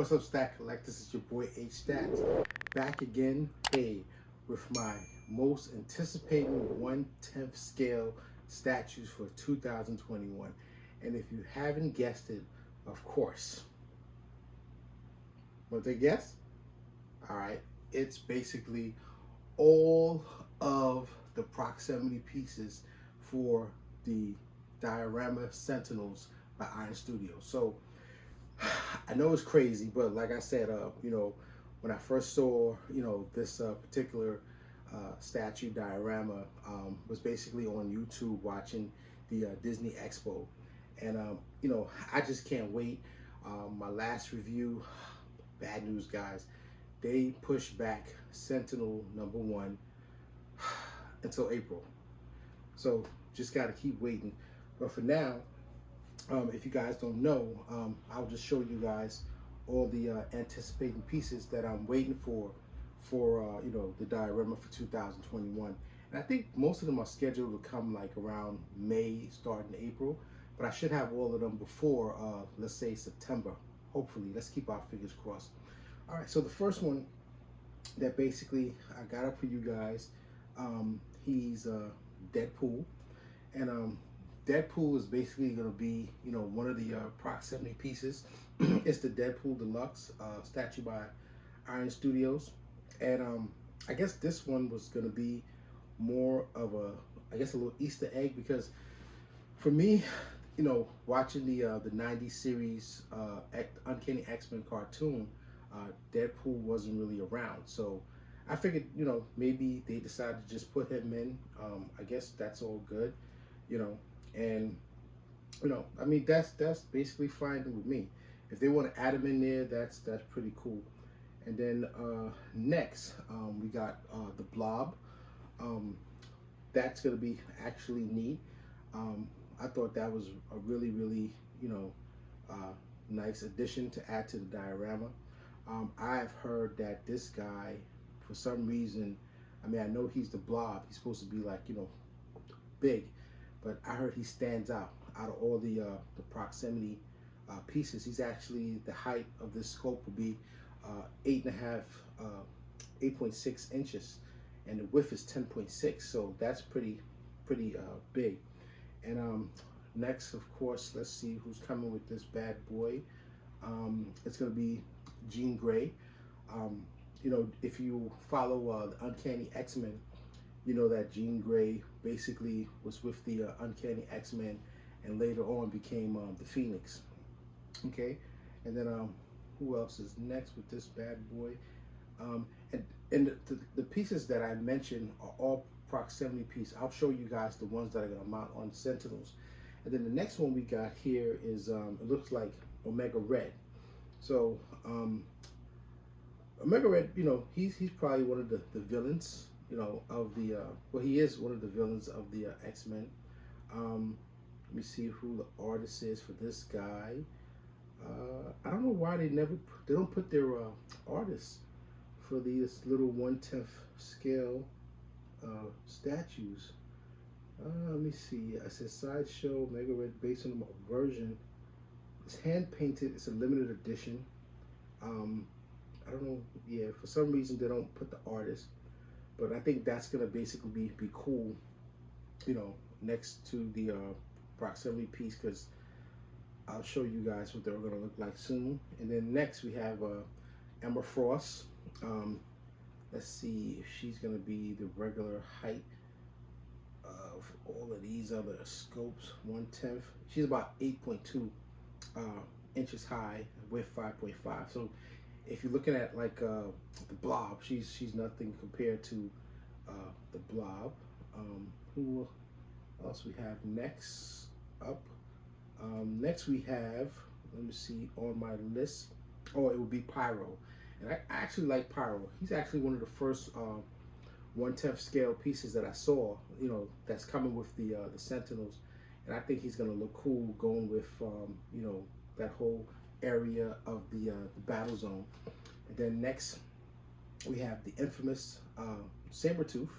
What's up, Stat Collectors? It's your boy H Stats back again, hey, with my most anticipated 1/10 scale statues for 2021. And if you haven't guessed it, of course, want to guess? All right, it's basically all of the proximity pieces for the Diorama Sentinels by Iron Studios. So I know it's crazy, but like I said, when I first saw, this particular statue diorama, was basically on YouTube watching the Disney Expo, and I just can't wait. My last review, bad news, guys. They pushed back Sentinel #1 until April, so just got to keep waiting. But for now, if you guys don't know, I'll just show you guys all the anticipating pieces that I'm waiting for the diorama for 2021. And I think most of them are scheduled to come like around May, starting April, but I should have all of them before, let's say September, hopefully. Let's keep our fingers crossed. All right, so the first one that basically I got up for you guys, he's Deadpool, and Deadpool is basically going to be, one of the proximity pieces. It's the Deadpool Deluxe statue by Iron Studios. And I guess this one was going to be more of a little Easter egg, because for me, watching the 90s series Uncanny X-Men cartoon, Deadpool wasn't really around. So I figured, maybe they decided to just put him in. I guess that's all good, and I mean, that's basically fine with me. If they want to add him in there, that's pretty cool. And then next, we got the Blob. That's gonna be actually neat. I thought that was a really nice addition to add to the diorama. I've heard that this guy, for some reason, I mean, I know he's the Blob. He's supposed to be like, big, but I heard he stands out of all the proximity pieces. He's actually, the height of this sculpt will be 8.6 inches, and the width is 10.6. So that's pretty big. And next, of course, let's see who's coming with this bad boy. It's gonna be Jean Grey. If you follow the Uncanny X-Men, you know that Jean Grey basically was with the Uncanny X-Men and later on became the Phoenix. Okay, and then who else is next with this bad boy? And the pieces that I mentioned are all proximity pieces. I'll show you guys the ones that are going to mount on Sentinels. And then the next one we got here is, it looks like Omega Red. So Omega Red, he's probably one of the villains, of the, well, he is one of the villains of the X-Men. Let me see who the artist is for this guy. I don't know why they don't put their artists for these little 1/10 scale statues. Let me see. I said Sideshow Omega Red based on a version. It's hand painted. It's a limited edition. I don't know. Yeah, for some reason they don't put the artist, but I think that's gonna basically be cool. Next to the proximity piece, because I'll show you guys what they're gonna look like soon. And then next we have Emma Frost. Let's see if she's gonna be the regular height of all of these other scopes. 1/10. She's about 8.2 inches high, width 5.5. So if you're looking at like the Blob, she's nothing compared to the Blob. Who else we have next up? Next we have, let me see on my list. Oh, it would be Pyro. And I actually like Pyro. He's actually one of the first 1/10 scale pieces that I saw, that's coming with the Sentinels. And I think he's gonna look cool going with, that whole area of the battle zone. And then next we have the infamous Sabretooth.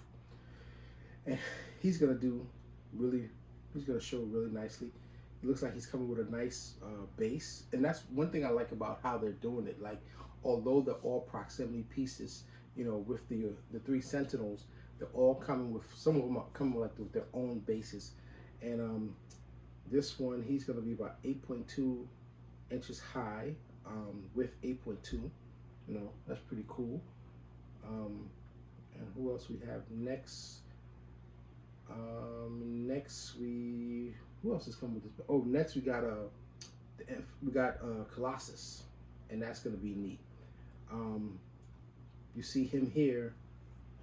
And he's gonna show really nicely. It looks like he's coming with a nice base, and that's one thing I like about how they're doing it. Like, although they're all proximity pieces, you know, with the three Sentinels, they're all coming with, some of them are coming like with their own bases. And this one, he's going to be about 8.2 inches high, with 8.2. You know, that's pretty cool. And who else we have next? Who else is coming with this? Oh, next we got Colossus, and that's gonna be neat. You see him here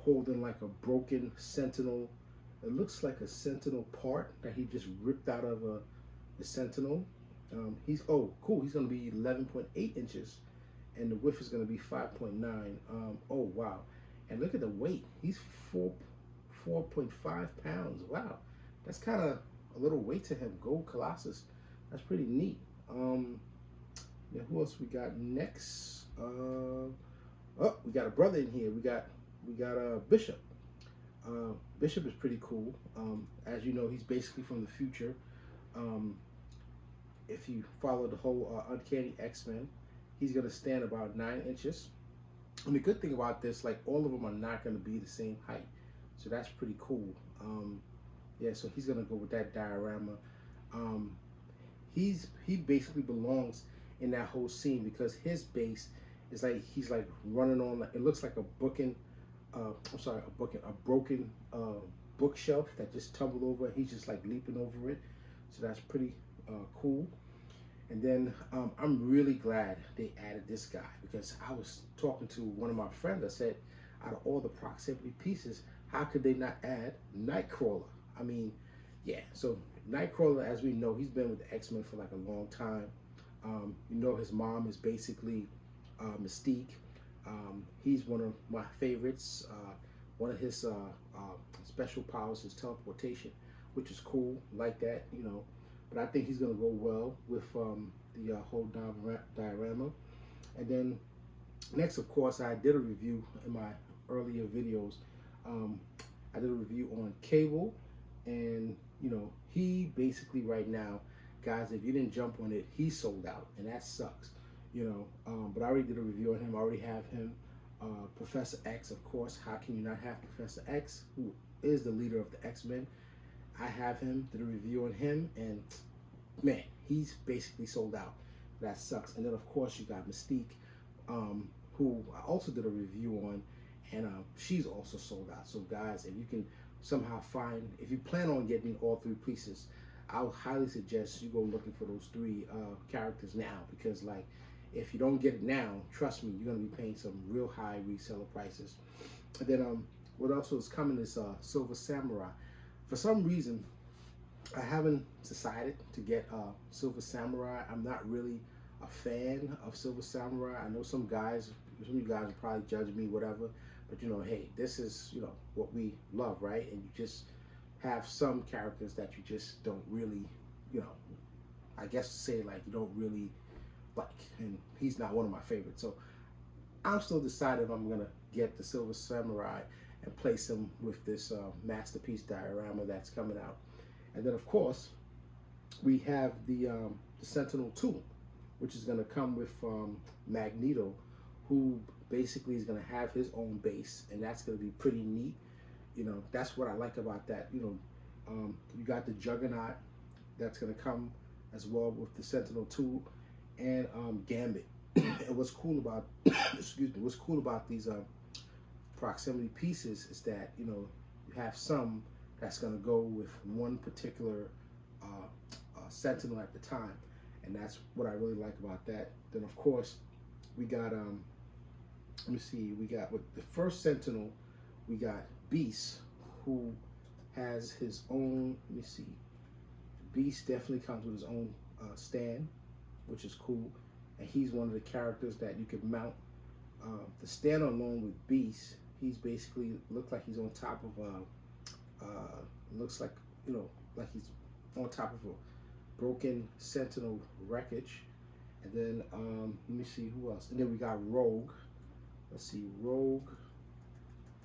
holding like a broken Sentinel. It looks like a Sentinel part that he just ripped out of the Sentinel. He's, oh cool, he's gonna be 11.8 inches, and the width is gonna be 5.9. Oh wow, and look at the weight. He's 4.5 pounds. Wow, that's kind of a little weight to him. Gold Colossus, that's pretty neat. Yeah, who else we got next? Oh, we got a brother in here. We got Bishop. Bishop is pretty cool. As you know, he's basically from the future. If you follow the whole Uncanny X-Men, he's gonna stand about 9 inches. And the good thing about this, like, all of them are not gonna be the same height, so that's pretty cool. Yeah, so he's gonna go with that diorama. He basically belongs in that whole scene because his base is like, he's like running on, like, it looks like a broken bookshelf that just tumbled over. He's just like leaping over it, so that's pretty cool. And then I'm really glad they added this guy, because I was talking to one of my friends. I said, out of all the proximity pieces, how could they not add Nightcrawler? I mean, yeah, so Nightcrawler, as we know, he's been with the X-Men for like a long time. You know, his mom is basically Mystique. He's one of my favorites. One of his special powers is teleportation, which is cool, like that, you know. But I think he's gonna go well with the whole diorama. And then next, of course, I did a review in my earlier videos. I did a review on Cable, and you know, he basically right now, guys, if you didn't jump on it, he's sold out, and that sucks, you know. But I already did a review on him. I already have him. Professor X, of course. How can you not have Professor X, who is the leader of the X-Men? I have him, did a review on him, and man, he's basically sold out. That sucks. And then of course you got Mystique, who I also did a review on, and she's also sold out. So guys, if you can somehow find, if you plan on getting all three pieces, I would highly suggest you go looking for those three characters now, because like, if you don't get it now, trust me, you're gonna be paying some real high reseller prices. And then what else is coming is Silver Samurai. For some reason, I haven't decided to get Silver Samurai. I'm not really a fan of Silver Samurai. I know some of you guys will probably judge me, whatever, but you know, hey, this is, you know, what we love, right? And you just have some characters that you just don't really, you know, I guess say like you don't really like, and he's not one of my favorites. So I'm still deciding if I'm gonna get the Silver Samurai and place him with this masterpiece diorama that's coming out. And then of course we have the Sentinel 2, which is going to come with Magneto, who basically is going to have his own base, and that's going to be pretty neat. You know, that's what I like about that. You know, you got the Juggernaut that's going to come as well with the Sentinel 2, and Gambit. And what's cool about excuse me, what's cool about these proximity pieces is that, you know, you have some that's going to go with one particular Sentinel at the time, and that's what I really like about that. Then of course we got let me see, we got with the first Sentinel, we got Beast, who has his own, let me see, Beast definitely comes with his own stand, which is cool, and he's one of the characters that you could mount. The stand alone with Beast, he's basically looks like he's on top of looks like, you know, like he's on top of a broken Sentinel wreckage. And then let me see who else. And then we got Rogue. Let's see, Rogue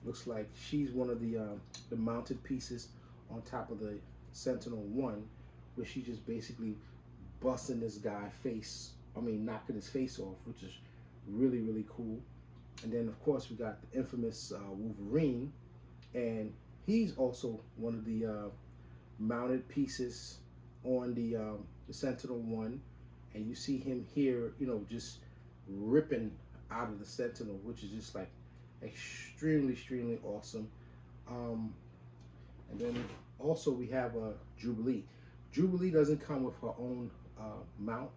looks like she's one of the mounted pieces on top of the Sentinel 1, where she just basically busting this guy face, knocking his face off, which is really, really cool. And then of course we got the infamous Wolverine, and he's also one of the mounted pieces on the Sentinel 1, and you see him here, just ripping out of the Sentinel, which is just like extremely, extremely awesome. And then also we have Jubilee. Jubilee doesn't come with her own mount,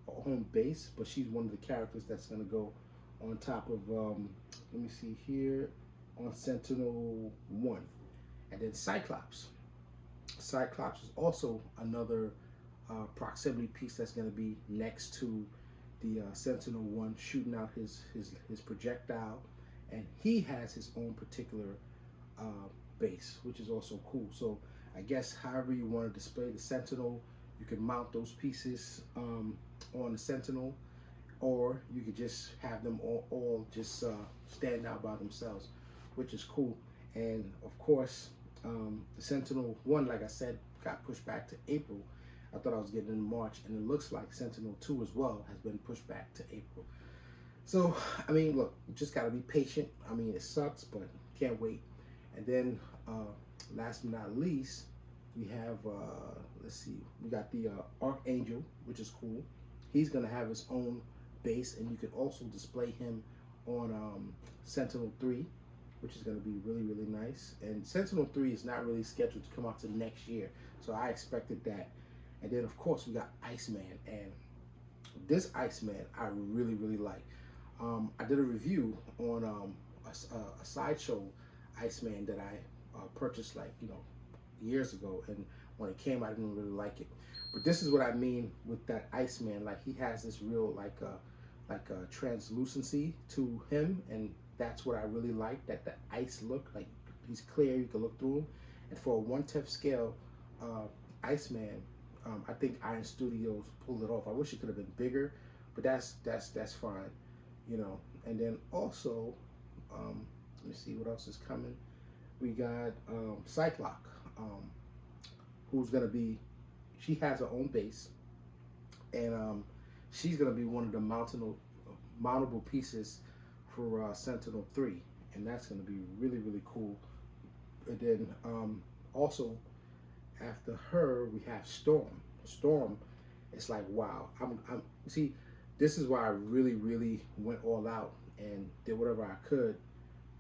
her own base, but she's one of the characters that's going to go on top of, let me see here, on Sentinel 1. And then Cyclops. Cyclops is also another proximity piece that's going to be next to the Sentinel 1, shooting out his projectile, and he has his own particular base, which is also cool. So I guess however you want to display the Sentinel, you can mount those pieces on the Sentinel, or you could just have them all just stand out by themselves, which is cool. And of course, the Sentinel 1, like I said, got pushed back to April. I thought I was getting in March, and it looks like Sentinel 2 as well has been pushed back to April. So, look, you just got to be patient. It sucks, but can't wait. And then, last but not least, we have, let's see, we got the Archangel, which is cool. He's going to have his own base, and you can also display him on Sentinel 3, which is going to be really, really nice. And Sentinel 3 is not really scheduled to come out to next year, so I expected that. And then, of course, we got Iceman, and this Iceman I really, really like. I did a review on a sideshow Iceman that I purchased years ago, and when it came I didn't really like it. But this is what I mean with that Iceman. Like, he has this real like a translucency to him, and that's what I really like, that the ice look, like he's clear, you can look through him. And for a 1/10 scale Iceman, I think Iron Studios pulled it off. I wish it could have been bigger, but that's fine, And then also, let me see what else is coming. We got Cyclops, who's gonna be, she has her own base, and she's gonna be one of the mountable pieces for Sentinel 3, and that's gonna be really, really cool. And then also after her we have Storm. Storm, it's like, wow. I'm see, this is why I really, really went all out and did whatever I could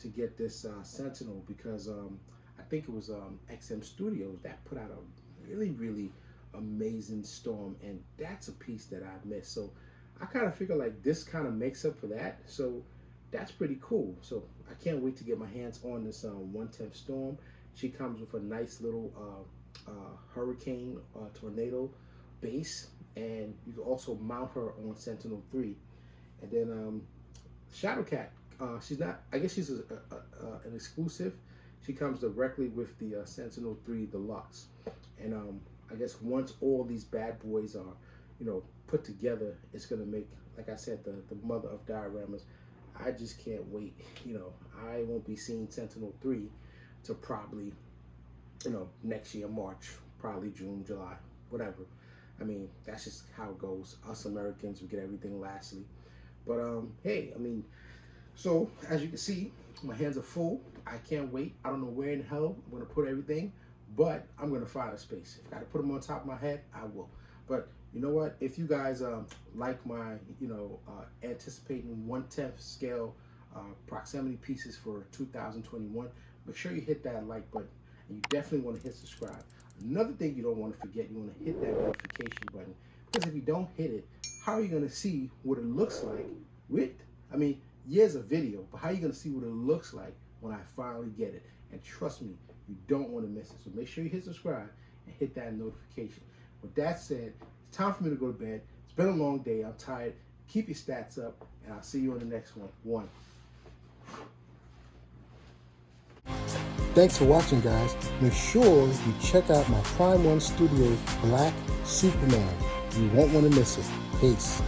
to get this Sentinel, because I think it was XM Studios that put out a really, really amazing Storm, and that's a piece that I missed. So I kind of figure like this kind of makes up for that, so that's pretty cool. So I can't wait to get my hands on this 1/10 Storm. She comes with a nice little hurricane tornado base, and you can also mount her on Sentinel 3. And then Shadowcat, she's not, I guess she's an exclusive. She comes directly with the Sentinel 3 Deluxe, and I guess once all these bad boys are put together, it's gonna make, like I said, the mother of dioramas. I just can't wait. I won't be seeing Sentinel 3 to probably next year, March, probably June, July, whatever. That's just how it goes. Us Americans, we get everything lastly. But hey, so as you can see, my hands are full. I can't wait. I don't know where in the hell I'm gonna put everything, but I'm gonna find a space. If I gotta put them on top of my head, I will. But you know what? If you guys like my anticipating 1/10 scale proximity pieces for 2021, make sure you hit that like button, and you definitely want to hit subscribe. Another thing you don't want to forget, you want to hit that notification button, because if you don't hit it, how are you going to see what it looks like with, years of video, but how are you going to see what it looks like when I finally get it? And trust me, you don't want to miss it. So make sure you hit subscribe and hit that notification. With that said, it's time for me to go to bed. It's been a long day. I'm tired. Keep your stats up, and I'll see you on the next one. Thanks for watching, guys. Make sure you check out my Prime 1 Studios Black Superman. You won't want to miss it. Peace.